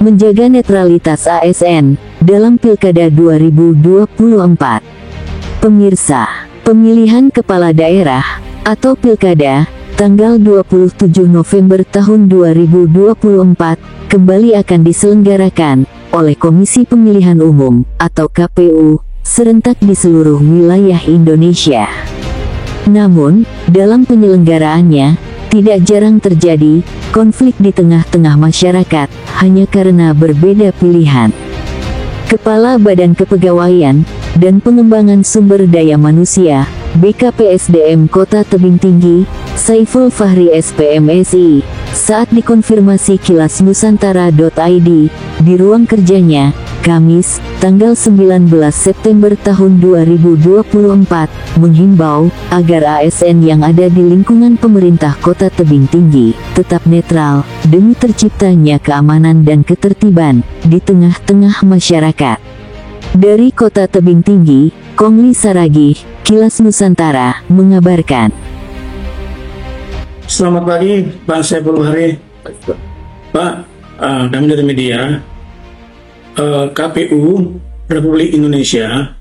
menjaga netralitas ASN dalam Pilkada 2024. Pemirsa, pemilihan kepala daerah atau Pilkada tanggal 27 November tahun 2024 kembali akan diselenggarakan oleh Komisi Pemilihan Umum atau KPU serentak di seluruh wilayah Indonesia. Namun, dalam penyelenggaraannya, tidak jarang terjadi konflik di tengah-tengah masyarakat hanya karena berbeda pilihan. Kepala Badan Kepegawaian dan Pengembangan Sumber Daya Manusia BKPSDM Kota Tebing Tinggi, Saiful Fahri SPMSI, saat dikonfirmasi Kilas Nusantara.id di ruang kerjanya, Kamis, tanggal 19 September tahun 2024, menghimbau agar ASN yang ada di lingkungan pemerintah Kota Tebing Tinggi tetap netral demi terciptanya keamanan dan ketertiban di tengah-tengah masyarakat. Dari Kota Tebing Tinggi, Kongli Saragih, Kilas Nusantara, mengabarkan. Selamat pagi, Pak Saiful Fahri. Pak, kami dari media, KPU Republik Indonesia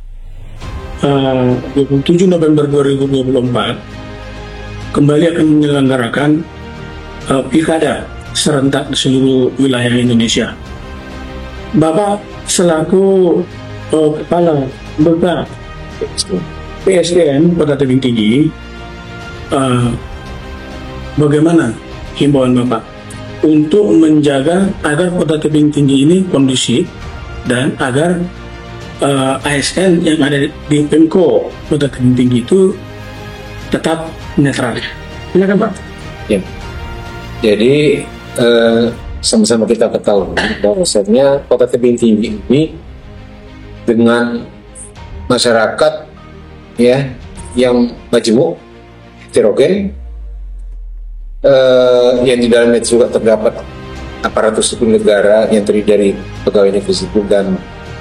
27 November 2024 kembali akan menyelenggarakan pilkada serentak di seluruh wilayah Indonesia. Bapak selaku kepala BK PSDM Kota Tebing Tinggi, bagaimana himbauan Bapak untuk menjaga agar Kota Tebing Tinggi ini kondusif dan agar ASN yang ada di Pemko Kota Tebing Tinggi itu tetap netral? Silakan Pak. Ya. Jadi sama-sama kita ketahui bahwasanya Kota Tebing Tinggi ini dengan masyarakat ya yang majemuk, heterogen, yang di dalamnya juga terdapat aparatur sipil negara yang terdiri dari pegawai negeri sipil dan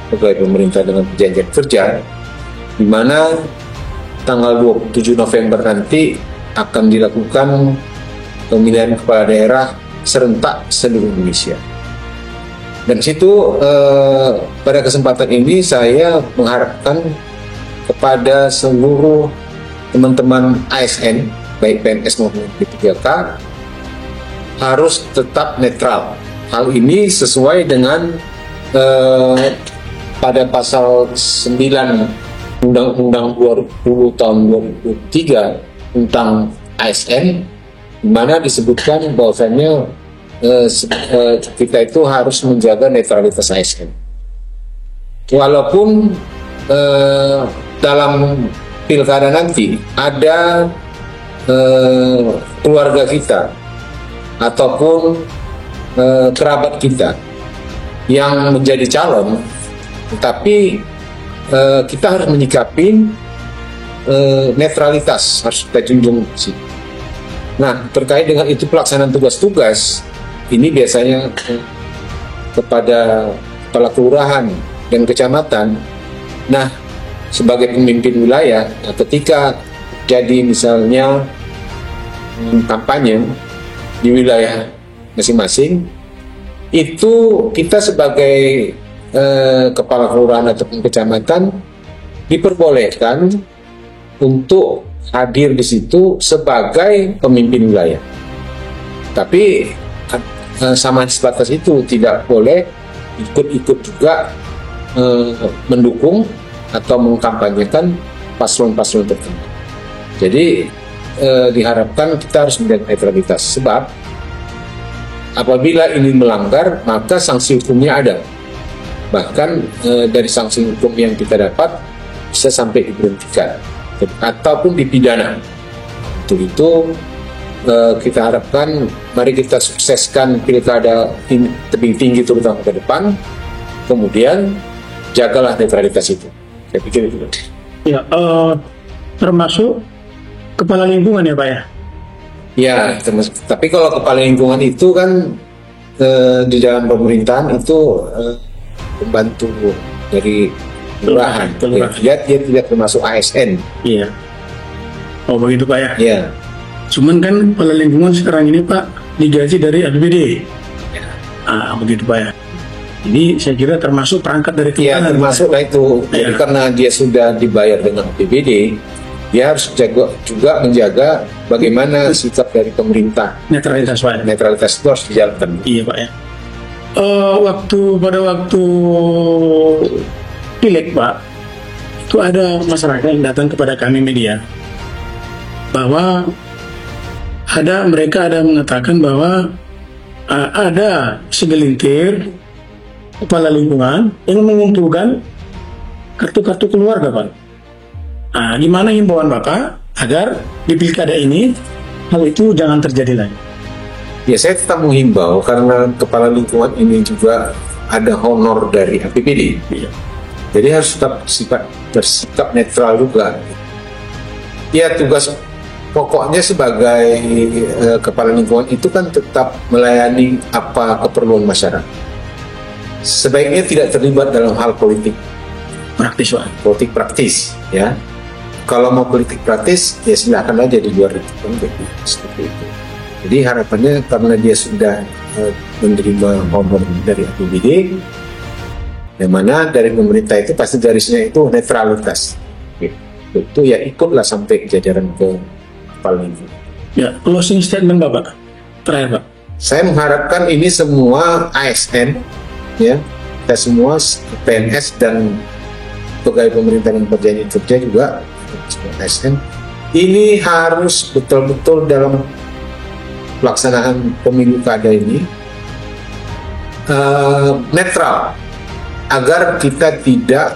pegawai pemerintah dengan perjanjian kerja, di mana tanggal 27 November nanti akan dilakukan pemilihan kepala daerah serentak seluruh Indonesia. Dan situ pada kesempatan ini saya mengharapkan kepada seluruh teman-teman ASN baik PNS maupun P3K harus tetap netral. Hal ini sesuai dengan pada pasal 9 Undang-Undang 20 tahun 2003 tentang ASN, di mana disebutkan bahwasanya kita itu harus menjaga netralitas ASN. Walaupun dalam pilkada nanti ada keluarga kita ataupun kerabat kita yang menjadi calon, tapi kita harus menyikapi netralitas, harus kita junjung. Nah, terkait dengan itu pelaksanaan tugas-tugas ini biasanya kepada kepala kelurahan dan kecamatan. Nah, sebagai pemimpin wilayah, ketika jadi misalnya kampanye di wilayah masing-masing, itu kita sebagai kepala kelurahan ataupun kecamatan diperbolehkan untuk hadir di situ sebagai pemimpin wilayah. Tapi sama sebatas itu, tidak boleh ikut-ikut juga mendukung atau mengkampanyekan paslon-paslon tertentu. Jadi diharapkan kita harus menjaga netralitas, sebab apabila ini melanggar maka sanksi hukumnya ada. Bahkan dari sanksi hukum yang kita dapat bisa sampai diberhentikan ataupun dipidana. Untuk itu kita harapkan mari kita sukseskan pilkada Tebing Tinggi terutama ke depan, kemudian jagalah netralitas itu. Saya pikir itu. Ya, termasuk kepala lingkungan ya Pak ya? Ya, tapi kalau kepala lingkungan itu kan di dalam pemerintahan itu pembantu dari kelurahan. Dia tidak termasuk ASN. Iya. Oh begitu Pak ya? Iya. Cuman kan kepala lingkungan sekarang ini Pak digaji dari APBD. Ya. Begitu Pak ya. Jadi saya kira termasuk perangkat dari Ya, keuangan. termasuklah itu. Jadi Ya. karena dia sudah dibayar dengan APBD, dia harus juga menjaga bagaimana sikap dari pemerintah. Netralitas Pak. Netralitas itu harus dijalankan. Iya Pak ya. Pada waktu pileg Pak, itu ada masyarakat yang datang kepada kami media bahwa mereka ada mengatakan bahwa ada segelintir kepala lingkungan yang mengumpulkan kartu-kartu keluarga Pak. Gimana himbauan Bapak agar di pilkada ini hal itu jangan terjadi lagi? Ya, saya tetap menghimbau karena kepala lingkungan ini juga ada honor dari APBD. Iya. Jadi harus tetap bersikap netral juga. Ya, tugas pokoknya sebagai kepala lingkungan itu kan tetap melayani apa keperluan masyarakat. Sebaiknya tidak terlibat dalam hal politik praktis, ya. Kalau mau politik praktis, ya silakan aja di luar itu, seperti itu. Jadi harapannya karena dia sudah menerima honor dari APBD, yang mana dari pemerintah itu pasti garisnya itu netralitas. Itu ya ikutlah sampai jajaran ke kepala lingkungan. Ya, closing statement Bapak terakhir Pak. Saya mengharapkan ini semua ASN, ya, kita semua PNS dan pegawai pemerintah dan perjanjian kerja juga semua ASN, ini harus betul-betul dalam pelaksanaan pemilu kada ini netral agar kita tidak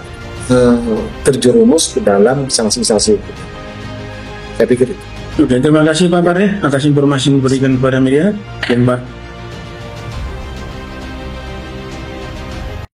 terjerumus ke dalam sanksi-sanksi. Saya pikir itu. Oke, terima kasih Pak Parde atas informasi yang diberikan kepada media. Dan Pak